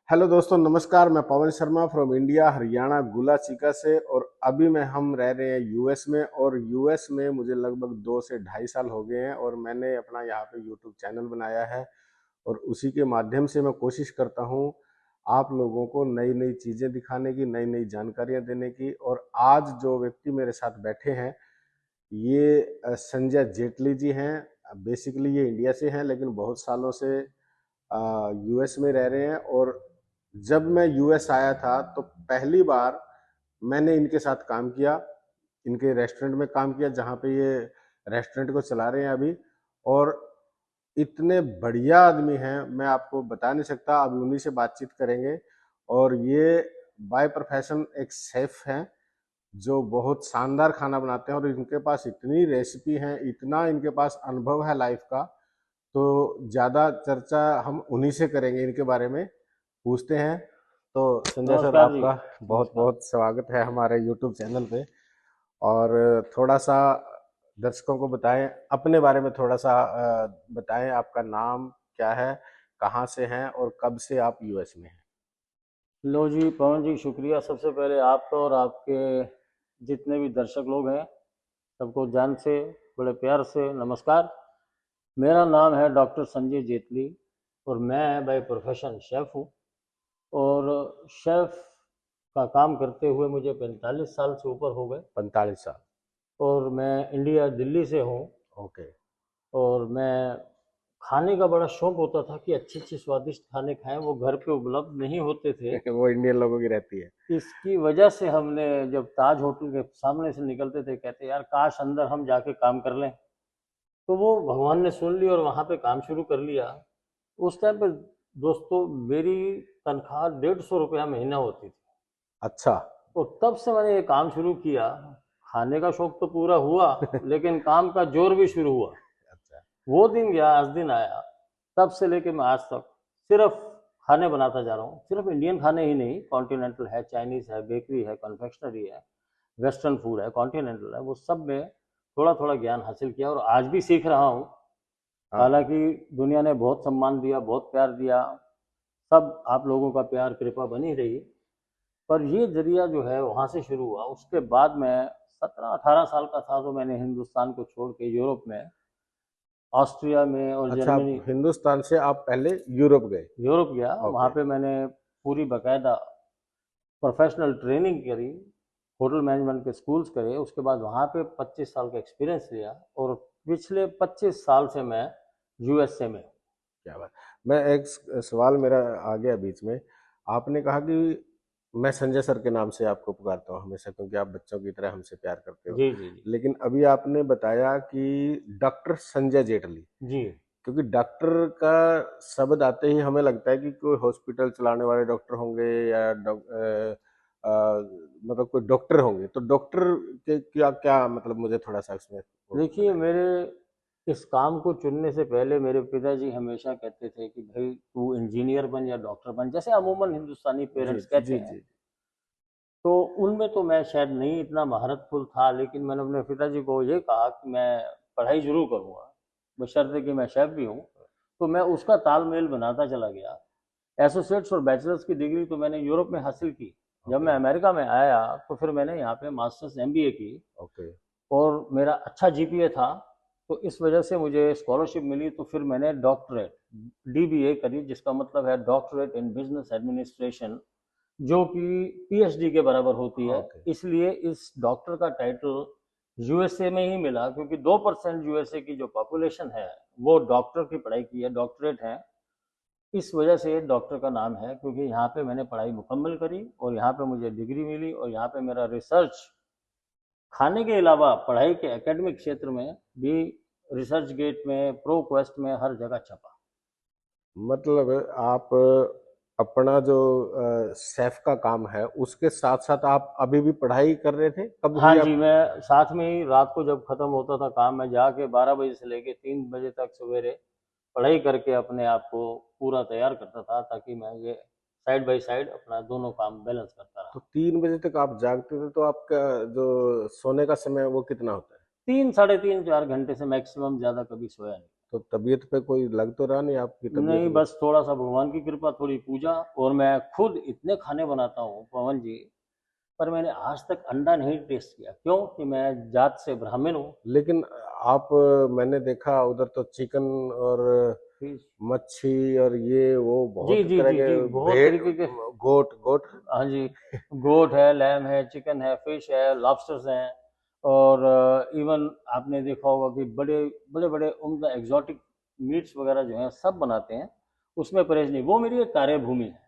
Hello दोस्तों, नमस्कार। मैं पवन शर्मा फ्रॉम इंडिया, हरियाणा, गुला चिका से। और अभी हम रह रहे हैं यूएस में। और यूएस में मुझे लगभग 2 से ढाई साल हो गए हैं और मैंने अपना यहाँ पे यूट्यूब चैनल बनाया है। और उसी के माध्यम से मैं कोशिश करता हूँ आप लोगों को नई नई चीज़ें दिखाने की, नई नई जानकारियाँ देने की। और आज जो व्यक्ति मेरे साथ बैठे हैं ये संजय जेटली जी हैं। बेसिकली ये इंडिया से हैं लेकिन बहुत सालों से यूएस में रह रहे हैं। और जब मैं यूएस आया था तो पहली बार मैंने इनके साथ काम किया, इनके रेस्टोरेंट में काम किया जहाँ पे ये रेस्टोरेंट को चला रहे हैं अभी। और इतने बढ़िया आदमी हैं, मैं आपको बता नहीं सकता। अभी उन्हीं से बातचीत करेंगे। और ये बाय प्रोफेशन एक शेफ हैं जो बहुत शानदार खाना बनाते हैं। और इनके पास इतनी रेसिपी हैं, इतना इनके पास अनुभव है लाइफ का। तो ज़्यादा चर्चा हम उन्हीं से करेंगे, इनके बारे में पूछते हैं। तो संजय सर, नमस्कार जी। आपका बहुत नमस्कार। बहुत स्वागत है हमारे यूट्यूब चैनल पे। और थोड़ा सा दर्शकों को बताएं, अपने बारे में थोड़ा सा बताएं। आपका नाम क्या है, कहाँ से हैं और कब से आप यूएस में हैं? लो जी पवन जी, शुक्रिया सबसे पहले आपका और आपके जितने भी दर्शक लोग हैं सबको जान से बड़े प्यार से नमस्कार। मेरा नाम है डॉक्टर संजय जेटली और मैं बाय प्रोफेशन शेफ़ हूँ। और शेफ़ का काम करते हुए मुझे 45 साल से ऊपर हो गए। 45 साल। और मैं इंडिया दिल्ली से हूँ। ओके। और मैं खाने का बड़ा शौक होता था कि अच्छे अच्छे स्वादिष्ट खाने खाएं, वो घर पे उपलब्ध नहीं होते थे। वो इंडियन लोगों की रहती है। इसकी वजह से हमने जब ताज होटल के सामने से निकलते थे कहते यार काश अंदर हम जाके काम कर लें। तो वो भगवान ने सुन ली और वहाँ पे काम शुरू कर लिया। उस टाइम पे दोस्तों मेरी तनख्वाह 150 रुपया महीना होती थी। अच्छा। तो तब से मैंने ये काम शुरू किया। खाने का शौक तो पूरा हुआ लेकिन काम का जोर भी शुरू हुआ। अच्छा। वो दिन गया, आज दिन आया। तब से लेके मैं आज तक सिर्फ खाने बनाता जा रहा हूँ। सिर्फ इंडियन खाने ही नहीं, कॉन्टिनेंटल है, चाइनीज़ है, बेकरी है, कन्फेक्शनरी है, वेस्टर्न फूड है, कॉन्टिनेंटल है, वो सब में थोड़ा थोड़ा ज्ञान हासिल किया और आज भी सीख रहा हूँ। हाँ। हालांकि दुनिया ने बहुत सम्मान दिया, बहुत प्यार दिया, सब आप लोगों का प्यार कृपा बनी रही। पर ये जरिया जो है वहाँ से शुरू हुआ। उसके बाद मैं 17-18 साल का था तो मैंने हिंदुस्तान को छोड़ के यूरोप में, ऑस्ट्रिया में और अच्छा, आप जर्मनी, हिंदुस्तान से आप पहले यूरोप गए? यूरोप गया। वहाँ ओके। पे मैंने पूरी बाकायदा प्रोफेशनल ट्रेनिंग करी, होटल मैनेजमेंट के स्कूल्स करे। उसके बाद वहाँ पे 25 साल का एक्सपीरियंस लिया और पिछले 25 साल से मैं यूएसए में हूँ। क्या बात। मैं एक सवाल मेरा आ गया बीच में। आपने कहा कि मैं संजय सर के नाम से आपको पुकारता हूँ हमेशा, क्योंकि आप बच्चों की तरह हमसे प्यार करते हो। जी जी जी। लेकिन अभी आपने बताया कि डॉक्टर संजय जेटली। जी क्योंकि डॉक्टर का शब्द आते ही हमें लगता है कि कोई हॉस्पिटल चलाने वाले डॉक्टर होंगे या मतलब कोई डॉक्टर होंगे। तो डॉक्टर के क्या क्या मतलब, मुझे थोड़ा सा इसमें वो देखिए, बताएं। मेरे इस काम को चुनने से पहले मेरे पिताजी हमेशा कहते थे कि भाई तू इंजीनियर बन या डॉक्टर बन, जैसे अमूमन हिंदुस्तानी जी पेरेंट्स जी कहते हैं। जी। तो उनमें तो मैं शायद नहीं इतना महारतफुल था, लेकिन मैंने अपने पिताजी को ये कहा कि मैं पढ़ाई जरूर करूँगा, बशर्ते कि मैं शेफ भी हूँ। तो मैं उसका तालमेल बनाता चला गया। एसोसिएट्स और बैचलर्स की डिग्री तो मैंने यूरोप में हासिल की। जब ओके। मैं अमेरिका में आया तो फिर मैंने यहाँ पे मास्टर्स एमबीए की ओके। और मेरा अच्छा जीपीए था। तो इस वजह से मुझे स्कॉलरशिप मिली। तो फिर मैंने डॉक्टरेट डीबीए करी, जिसका मतलब है डॉक्टरेट इन बिजनेस एडमिनिस्ट्रेशन, जो कि पीएचडी के बराबर होती है। ओके। इसलिए इस डॉक्टर का टाइटल यूएसए में ही मिला, क्योंकि 2% यूएसए की जो पॉपुलेशन है वो डॉक्टर की पढ़ाई की है, डॉक्टरेट है। इस वजह से डॉक्टर का नाम है, क्योंकि यहाँ पे मैंने पढ़ाई मुकम्मल करी और यहाँ पे मुझे डिग्री मिली और यहाँ पे मेरा रिसर्च, खाने के अलावा पढ़ाई के एकेडमिक क्षेत्र में भी, रिसर्च गेट में, प्रो क्वेस्ट में, हर जगह छपा। मतलब आप अपना जो शेफ का काम है उसके साथ साथ आप अभी भी पढ़ाई कर रहे थे, कब हाँ हुई जी, आप? मैं साथ में ही रात को जब ख़त्म होता था काम, मैं जाके 12 बजे से लेके 3 बजे तक सवेरे पढ़ाई करके अपने आप को पूरा तैयार करता था, ताकि मैं ये साइड बाय साइड अपना दोनों काम बैलेंस करता तो रहा। 3 बजे तक आप जागते थे, तो आपका जो सोने का समय वो कितना होता है? 3 साढ़े 3 4 घंटे से मैक्सिमम, ज़्यादा कभी सोया नहीं। तो तबीयत पे कोई लग तो रहा नहीं आपकी तबीयत नहीं, में? बस थोड़ा सा भगवान की कृपा, थोड़ी पूजा, और मैं खुद इतने खाने बनाता हूँ पवन जी, पर मैंने आज तक अंडा नहीं टेस्ट किया, क्यों कि मैं जात से ब्राह्मण हूँ। लेकिन आप, मैंने देखा उधर तो चिकन और फिश, मच्छी और ये वो जी बहुत जी तरह जी के जी, बहुत भेड़, तरीके के। गोट गोट हाँ जी, गोट है, लैम है, चिकन है, फिश है, लॉबस्टर्स हैं, और इवन आपने देखा होगा कि बड़े बड़े बड़े उम्दा एग्जॉटिक मीट्स वगैरह जो हैं सब बनाते हैं। उसमें परहेज नहीं, वो मेरी एक कार्यभूमि है,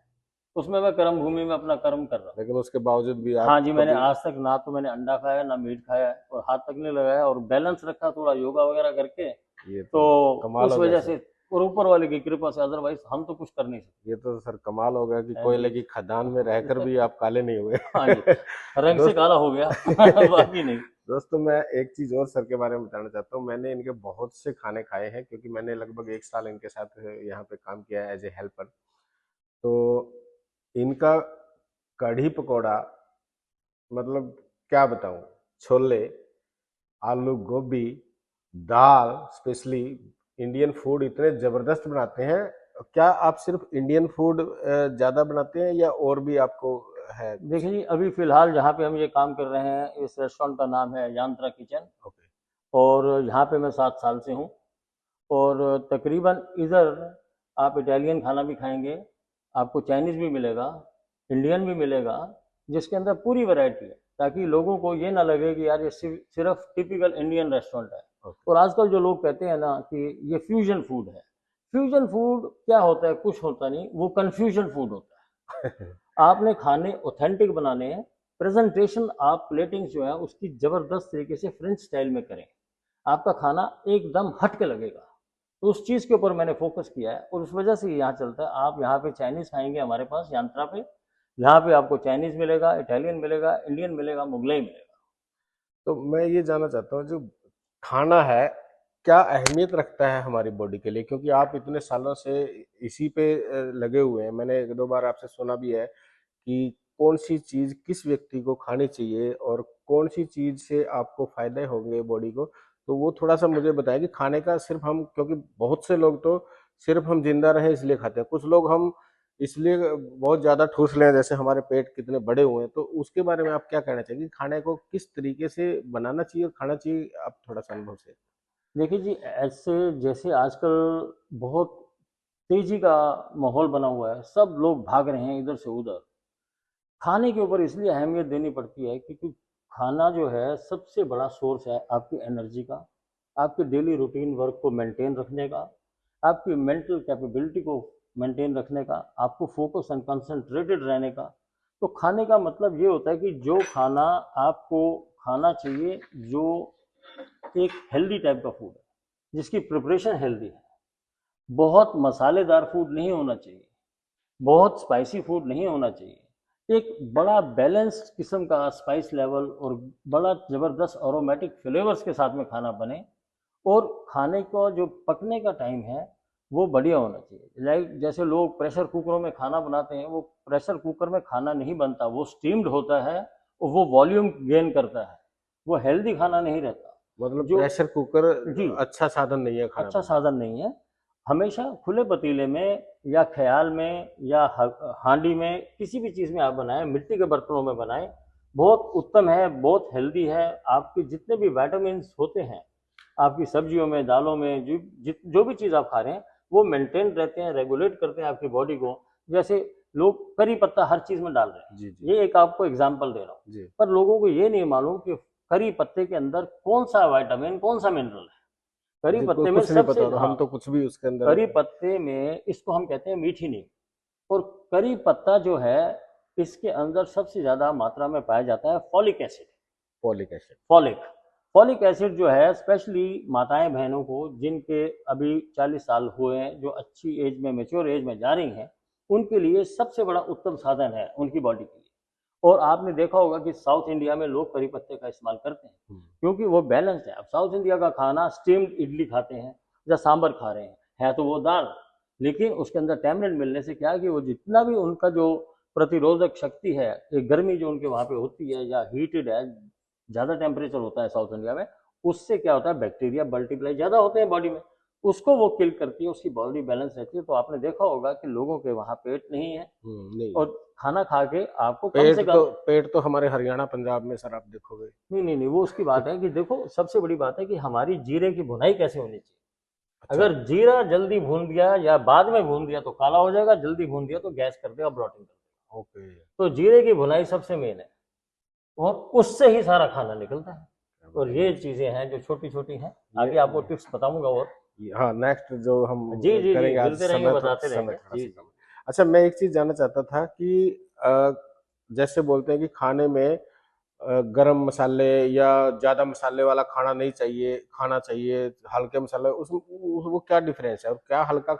उसमें मैं कर्म भूमि में अपना कर्म कर रहा हूँ। लेकिन उसके बावजूद भी हाँ आप जी, मैंने कभी, आज तक ना तो मैंने अंडा खाया ना मीट खाया है, और हाथ तक नहीं लगाया, और बैलेंस रखा थोड़ा योगा वगैरह करके। ये तो तो कमाल उस हो गया वजह सर। से, और ऊपर वाले की कृपा से, अदरवाइज हम तो कुछ कर नहीं सकते। ये तो सर कमाल हो गया कि हाँ कोयले जी। की खदान में रहकर भी आप काले नहीं हुए। हाँ जी, रंग से दोस्त काला हो गया बाकी नहीं। दोस्तों, मैं एक चीज और सर के बारे में बताना चाहता हूँ। मैंने इनके बहुत से खाने खाए हैं, क्योंकि मैंने लगभग 1 साल इनके साथ यहाँ पे काम किया है एज ए हेल्पर। तो इनका कढ़ी पकौड़ा, मतलब क्या बताऊं, छोले, आलू गोभी, दाल, स्पेशली इंडियन फूड इतने जबरदस्त बनाते हैं। क्या आप सिर्फ इंडियन फूड ज्यादा बनाते हैं या और भी आपको है कुछ? देखिए जी, अभी फिलहाल जहाँ पे हम ये काम कर रहे हैं, इस रेस्टोरेंट का नाम है यांत्रा किचन, ओके। और यहाँ पे मैं 7 साल से हूँ। और तकरीबन इधर आप इटालियन खाना भी खाएंगे, आपको चाइनीज़ भी मिलेगा, इंडियन भी मिलेगा, जिसके अंदर पूरी वैरायटी है, ताकि लोगों को ये ना लगे कि यार ये सिर्फ टिपिकल इंडियन रेस्टोरेंट है। ओके। और आजकल जो लोग कहते हैं ना कि ये फ्यूजन फूड है, फ्यूजन फूड क्या होता है, कुछ होता नहीं, वो कन्फ्यूजन फूड होता है। आपने खाने ऑथेंटिक बनाने हैं, प्रेजेंटेशन आप प्लेटिंग जो है उसकी ज़बरदस्त तरीके से फ्रेंच स्टाइल में करें, आपका खाना एकदम हट के लगेगा। तो उस चीज़ के ऊपर मैंने फोकस किया है, और उस वजह से यहाँ चलता है। आप यहाँ पे चाइनीज़ खाएंगे हमारे पास यांत्रा पे, यहाँ पे आपको चाइनीज़ मिलेगा, इटालियन मिलेगा, इंडियन मिलेगा, मुगलई मिलेगा। तो मैं ये जानना चाहता हूँ, जो खाना है क्या अहमियत रखता है हमारी बॉडी के लिए, क्योंकि आप इतने सालों से इसी पे लगे हुए हैं। मैंने 1-2 बार आपसे सुना भी है कि कौन सी चीज किस व्यक्ति को खानी चाहिए और कौन सी चीज से आपको फायदे होंगे बॉडी को। तो वो थोड़ा सा मुझे बताएं कि खाने का सिर्फ हम, क्योंकि बहुत से लोग तो सिर्फ हम जिंदा रहे इसलिए खाते हैं, कुछ लोग हम इसलिए बहुत ज्यादा ठूस लें जैसे हमारे पेट कितने बड़े हुए हैं। तो उसके बारे में आप क्या कहना चाहिए, खाने को किस तरीके से बनाना चाहिए और खाना चाहिए, आप थोड़ा सा अनुभव से। देखिए जी, ऐसे जैसे आजकल बहुत तेजी का माहौल बना हुआ है, सब लोग भाग रहे हैं इधर से उधर। खाने के ऊपर इसलिए अहमियत देनी पड़ती है क्योंकि खाना जो है सबसे बड़ा सोर्स है आपकी एनर्जी का, आपके डेली रूटीन वर्क को मेंटेन रखने का, आपकी मेंटल कैपेबिलिटी को मेंटेन रखने का, आपको फोकस एंड कंसंट्रेटेड रहने का। तो खाने का मतलब ये होता है कि जो खाना आपको खाना चाहिए, जो एक हेल्दी टाइप का फूड है, जिसकी प्रिपरेशन हेल्दी है। बहुत मसालेदार फूड नहीं होना चाहिए, बहुत स्पाइसी फूड नहीं होना चाहिए। एक बड़ा बैलेंस्ड किस्म का स्पाइस लेवल और बड़ा ज़बरदस्त अरोमेटिक फ्लेवर्स के साथ में खाना बने, और खाने का जो पकने का टाइम है वो बढ़िया होना चाहिए। लाइक जैसे लोग प्रेशर कुकरों में खाना बनाते हैं, वो प्रेशर कुकर में खाना नहीं बनता, वो स्टीम्ड होता है और वो वॉल्यूम गेन करता है, वो हेल्दी खाना नहीं रहता। मतलब जो, प्रेशर कुकर जी, अच्छा साधन नहीं है खाना अच्छा बनाने साधन नहीं है। हमेशा खुले पतीले में या ख्याल में या हांडी में, किसी भी चीज़ में आप बनाएं, मिट्टी के बर्तनों में बनाएं, बहुत उत्तम है, बहुत हेल्दी है। आपके जितने भी विटामिन होते हैं आपकी सब्जियों में, दालों में, जो भी चीज़ आप खा रहे हैं, वो मेंटेन रहते हैं, रेगुलेट करते हैं आपकी बॉडी को। जैसे लोग करी पत्ता हर चीज़ में डाल रहे हैं, जी जी ये एक आपको एग्जाम्पल दे रहा हूँ, जी पर लोगों को ये नहीं मालूम कि करी पत्ते के अंदर कौन सा विटामिन, कौन सा मिनरल है। करी जी। पत्ते में कुछ नहीं सबसे, पता था, हाँ, हम तो कुछ भी उसके अंदर। करी पत्ते में, इसको हम कहते हैं मीठी नीम, और करी पत्ता जो है इसके अंदर सबसे ज़्यादा मात्रा में पाया जाता है folic acid. Folic acid. Folic folic acid जो है स्पेशली माताएं बहनों को जिनके अभी 40 साल हुए हैं, जो अच्छी एज में, मेच्योर एज में जा रही हैं, उनके लिए सबसे बड़ा उत्तम साधन है उनकी बॉडी के लिए। और आपने देखा होगा कि साउथ इंडिया में लोग करी पत्ते का इस्तेमाल करते हैं क्योंकि वो बैलेंस्ड है। अब साउथ इंडिया का खाना स्टीम्ड इडली खाते हैं या सांबर खा रहे हैं, है तो वो दाल, लेकिन उसके अंदर टैमरिंड मिलने से क्या है कि वो जितना भी उनका जो प्रतिरोधक शक्ति है, ये गर्मी जो उनके वहाँ पे होती है या हीटेड है, ज़्यादा टेम्परेचर होता है साउथ इंडिया में, उससे क्या होता है, बैक्टीरिया मल्टीप्लाई ज़्यादा होते हैं बॉडी में, उसको वो किल करती है, उसकी बॉडी बैलेंस रहती है। तो आपने देखा होगा कि लोगों के वहाँ पेट नहीं है नहीं। और खाना खा के आपको कम से कम पेट तो हमारे हरियाणा पंजाब में सर आप देखोगे। नहीं, वो उसकी बात है कि देखो, सबसे बड़ी बात है कि हमारी जीरे की भुनाई कैसे होनी चाहिए। अच्छा। अगर जीरा जल्दी भून दिया या बाद में भून दिया तो काला हो जाएगा, जल्दी भून दिया तो गैस कर देगा, ब्लॉटिंग कर देगा। ओके। तो जीरे की भुनाई सबसे मेन है और उससे ही सारा खाना निकलता है। और ये चीजें हैं जो छोटी छोटी हैं, आगे आपको टिप्स बताऊंगा। और हाँ, नेक्स्ट जो हम जी करेंगे आज, मिलते रहेंगे, बताते रहेंगे। जी जी। अच्छा, मैं एक चीज जानना चाहता था कि जैसे बोलते हैं कि खाने में गरम मसाले या ज्यादा मसाले वाला खाना चाहिए हल्के मसाले, वो क्या डिफरेंस है, और क्या हल्का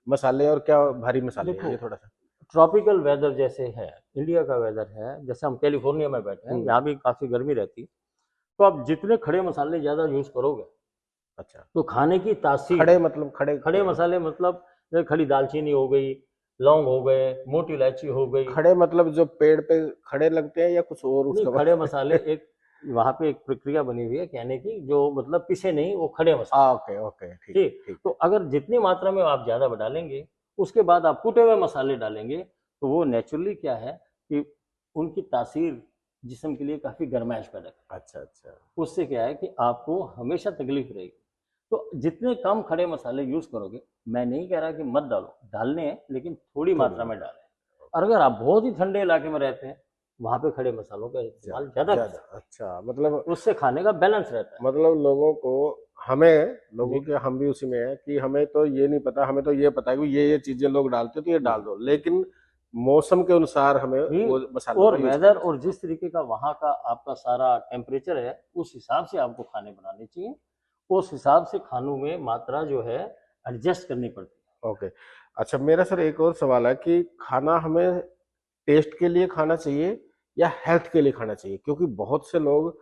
मसाले और क्या भारी मसाले हैं, देखो, ये थोड़ा सा। ट्रॉपिकल वेदर जैसे है, इंडिया का वेदर है, जैसे हम कैलिफोर्निया में बैठे हैं, यहाँ भी काफी गर्मी रहती है। तो आप जितने खड़े मसाले ज्यादा यूज करोगे, अच्छा। तो खाने की तासीर, खड़े मतलब खड़े मसाले मतलब जैसे खड़ी दालचीनी हो गई, लौंग हो गए, मोटी इलायची हो गई। खड़े मतलब जो पेड़ पे खड़े लगते हैं या कुछ और नहीं, उसका खड़े मसाले एक वहां पे एक प्रक्रिया बनी हुई है कहने की, जो मतलब पिसे नहीं, वो खड़े मसाले। ओके ओके, ठीक ठीक। ठीक। तो अगर जितनी मात्रा में आप ज्यादा डालेंगे, उसके बाद आप कुटे हुए मसाले डालेंगे, तो वो नेचुरली क्या है कि उनकी तासीर जिस्म के लिए काफी गर्माइश पैदा करती अच्छा अच्छा। है। उससे क्या है कि आपको हमेशा तकलीफ रहेगी। तो जितने कम खड़े मसाले यूज करोगे, मैं नहीं कह रहा कि मत डालो, डालने हैं, लेकिन थोड़ी मात्रा में डालें। और अगर आप बहुत ही ठंडे इलाके में रहते हैं, वहां पे खड़े मसालों का इस्तेमाल ज्यादा कर सकते अच्छा, मतलब हैं, उससे खाने का बैलेंस रहता है। मतलब लोगों के, हम भी उसी में है कि हमें तो ये नहीं पता, हमें तो ये पता है कि ये चीजें लोग डालते हैं तो ये डाल दो, लेकिन मौसम के अनुसार हमें जी, वो मसालों और का यूज वेदर करना और जिस तरीके का वहाँ का आपका सारा टेम्परेचर है, उस हिसाब से आपको खाने बनाने चाहिए। उस हिसाब से खानों में मात्रा जो है एडजस्ट करनी पड़ती चाहिए। ओके। अच्छा, मेरा सर एक और सवाल है कि खाना हमें टेस्ट के लिए खाना चाहिए या हेल्थ के लिए खाना चाहिए, क्योंकि बहुत से लोग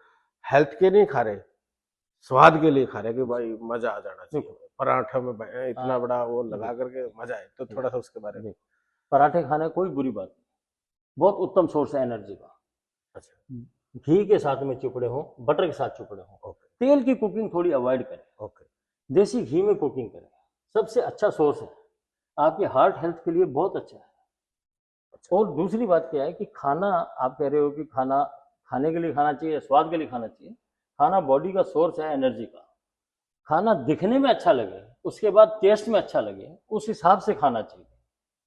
हेल्थ के नहीं खा रहे, स्वाद के लिए खा रहे कि भाई मजा आ जाना है। चाहिए, देखो, पराठा में इतना बड़ा वो लगा देखो, करके मजा आए, तो थोड़ा सा उसके बारे में। देखो, पराठे खाना कोई बुरी बात नहीं, बहुत उत्तम सोर्स है एनर्जी का। अच्छा। घी के साथ में चुपड़े हों, बटर के साथ चुपड़े हों। ओके तेल की कुकिंग थोड़ी अवॉइड करें, ओके। देसी घी में कुकिंग करें, सबसे अच्छा सोर्स है, आपके हार्ट हेल्थ के लिए बहुत अच्छा है। अच्छा। और दूसरी बात क्या है कि खाना, आप कह रहे हो कि खाना खाने के लिए खाना चाहिए, स्वाद के लिए खाना चाहिए। खाना बॉडी का सोर्स है एनर्जी का। खाना दिखने में अच्छा लगे, उसके बाद टेस्ट में अच्छा लगे, उस हिसाब से खाना चाहिए।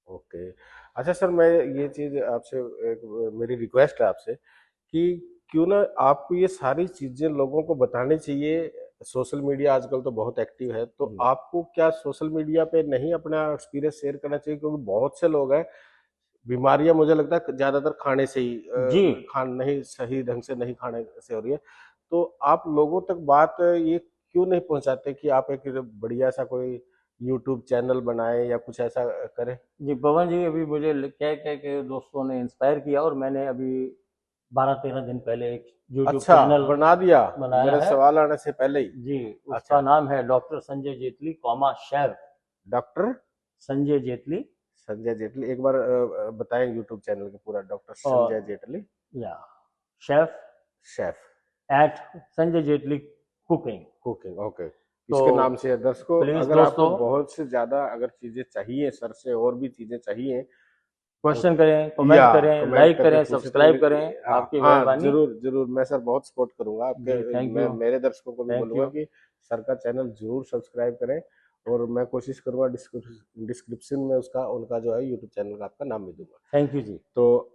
ओके। अच्छा सर, मैं ये चीज आपसे, एक मेरी रिक्वेस्ट है आपसे कि क्यों ना आपको ये सारी चीजें लोगों को बतानी चाहिए। सोशल मीडिया आजकल तो बहुत एक्टिव है, तो जी आपको क्या सोशल मीडिया पे नहीं अपना एक्सपीरियंस शेयर करना चाहिए, क्योंकि बहुत से लोग हैं, बीमारियां मुझे लगता है ज्यादातर खाने से ही, जी। खान नहीं सही ढंग से नहीं खाने से हो रही है। तो आप लोगों तक बात ये क्यों नहीं पहुंचाते कि आप एक बढ़िया सा कोई यूट्यूब चैनल बनाए या कुछ ऐसा करें। जी पवन जी, अभी मुझे कह कह के दोस्तों ने इंस्पायर किया, और मैंने अभी 12-13 दिन पहले एक यूट्यूब अच्छा, चैनल बना दिया बनाया मेरे है। सवाल आने से पहले ही। जी, उसका अच्छा। नाम है doctor Sanjay Jaitley comma chef. Doctor Sanjay Jaitley Sanjay Jaitley, एक बार बताएं यूट्यूब चैनल का पूरा, डॉक्टर संजय और जेटली या chef chef at Sanjay Jaitley cooking. Cooking. Okay. तो इसके नाम से दर्शकों, प्लीज अगर आपको दोस्तों बहुत से ज्यादा अगर चीजें चाहिए सर से, और भी चीजें चाहिए तो क्वेश्चन करें, या कमेंट करें, कमेंट लाइक करके करें, पूछे तो सब्सक्राइब करें, हाँ आपकी हाँ, मेहरबानी। जरूर जरूर, मैं सर बहुत सपोर्ट करूंगा जी आपके। थैंक मैं यू। मेरे दर्शकों को भी थैंक बोलूंगा यू। कि सर का चैनल जरूर सब्सक्राइब करें, और मैं कोशिश करूंगा डिस्क्रिप्शन में उसका, उनका जो है यूट्यूब चैनल का आपका नाम भी दूंगा। थैंक यू जी। तो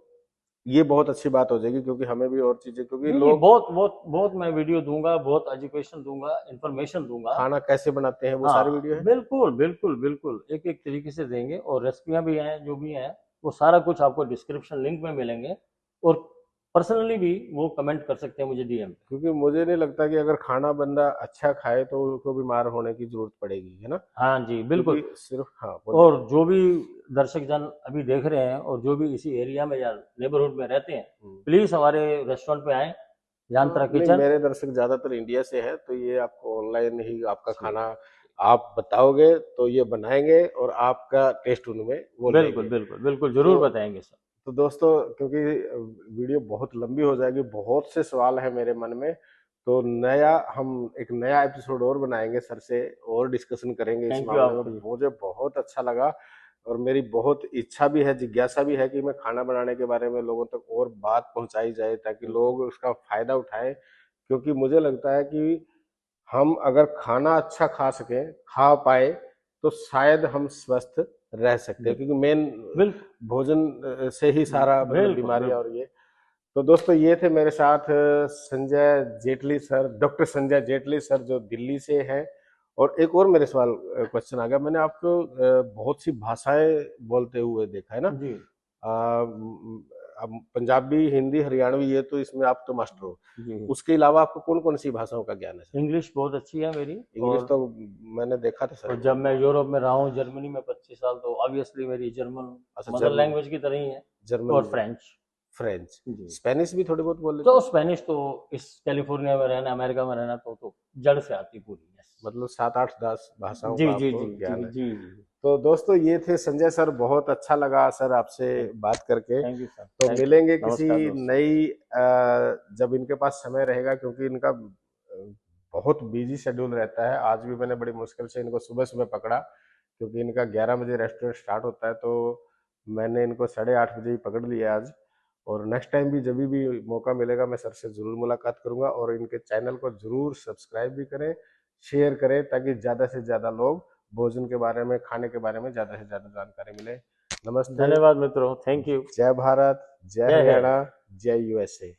ये बहुत अच्छी बात हो जाएगी, क्योंकि हमें भी और चीजें, क्योंकि जी जी, लोग बहुत बहुत बहुत मैं वीडियो दूंगा, बहुत एजुकेशन दूंगा, इंफॉर्मेशन दूंगा। खाना कैसे बनाते हैं वो सारी हाँ वीडियो है। बिल्कुल बिल्कुल बिल्कुल, एक एक तरीके से देंगे, और रेसिपियां भी हैं, जो भी हैं वो सारा कुछ आपको डिस्क्रिप्शन लिंक में मिलेंगे। और पर्सनली भी वो कमेंट कर सकते हैं मुझे डीएम पे। क्योंकि मुझे नहीं लगता कि अगर खाना बंदा अच्छा खाए तो उसको बीमार होने की जरूरत पड़ेगी, है ना। हाँ जी बिल्कुल। क्योंकि सिर्फ, हाँ बोलिए। और जो भी दर्शक जन अभी देख रहे हैं और जो भी इसी एरिया में या नेबरहुड में रहते हैं, हम्म। प्लीज हमारे रेस्टोरेंट पे आए, हाँ, यांत्रा नहीं, किचन। मेरे दर्शक ज्यादातर इंडिया से है, तो ये आपको ऑनलाइन ही आपका ठीक, खाना आप बताओगे तो ये बनाएंगे, और आपका टेस्ट उनमें वो बिल्कुल लेंगे। बिल्कुल बिल्कुल, तो जरूर बताएंगे सर। तो दोस्तों, क्योंकि वीडियो बहुत लंबी हो जाएगी, बहुत से सवाल है मेरे मन में, तो नया हम एक नया एपिसोड और बनाएंगे सर से, और डिस्कशन करेंगे इस थैंक यू मामले आपको में। जी। मुझे बहुत अच्छा लगा और मेरी बहुत इच्छा भी है, जिज्ञासा भी है कि मैं खाना बनाने के बारे में लोगों तक और बात पहुंचाई जाए ताकि लोग उसका फायदा उठाएं। क्योंकि मुझे लगता है कि हम अगर खाना अच्छा खा सकें, खा पाए, तो शायद हम स्वस्थ रह सकते हैं, क्योंकि मेन बिल्कुल भोजन से ही सारा मतलब बिल्कुल बीमारियां बिल्कुल। और ये। तो दोस्तों ये थे मेरे साथ Sanjay Jaitley sir, doctor Sanjay Jaitley sir, जो दिल्ली से हैं। और एक और मेरे सवाल क्वेश्चन आ गया, मैंने आपको बहुत सी भाषाएं बोलते हुए देखा है ना। जी अब पंजाबी, हिंदी, हरियाणवी, ये तो इसमें आप तो मास्टर हो। जी। उसके अलावा आपको कौन कौन सी भाषाओं का ज्ञान है सर? इंग्लिश बहुत अच्छी है मेरी। इंग्लिश और तो मैंने देखा था सर। जब मैं यूरोप में रहा हूँ जर्मनी में 25 साल, तो ऑब्वियसली मेरी जर्मन अच्छा, मदर लैंग्वेज की तरह ही है। जर्मन, और फ्रेंच। फ्रेंच, जी। स्पेनिश भी थोड़ी बहुत बोल लेते तो हैं? स्पेनिश तो इस कैलिफोर्निया में रहना, अमेरिका में रहना, तो जड़ से आती पूरी। यस। मतलब 7 8 10 भाषाओं जी का जी आपको जी जी ज्ञान है। जी। तो दोस्तों ये थे संजय सर, बहुत अच्छा लगा सर आपसे बात करके। Thank you sir. तो थैंक यू। मिलेंगे किसी नमस्कार दोस्तों। नई जब इनके पास समय रहेगा, क्योंकि इनका बहुत बिजी शेड्यूल रहता है। आज भी मैंने बड़ी मुश्किल से इनको सुबह सुबह पकड़ा, क्योंकि इनका 11 बजे रेस्टोरेंट स्टार्ट होता है, तो मैंने इनको 8:30 बजे ही पकड़ लिया आज। और नेक्स्ट टाइम भी जब भी मौका मिलेगा मैं सर से ज़रूर मुलाकात करूंगा, और इनके चैनल को ज़रूर सब्सक्राइब भी करें, शेयर करें, ताकि ज़्यादा से ज़्यादा लोग भोजन के बारे में, खाने के बारे में ज़्यादा से ज़्यादा जानकारी मिले। नमस्ते, धन्यवाद मित्रों। Thank you. जय भारत, जय जय हरियाणा, हिंद। जय यूएसए।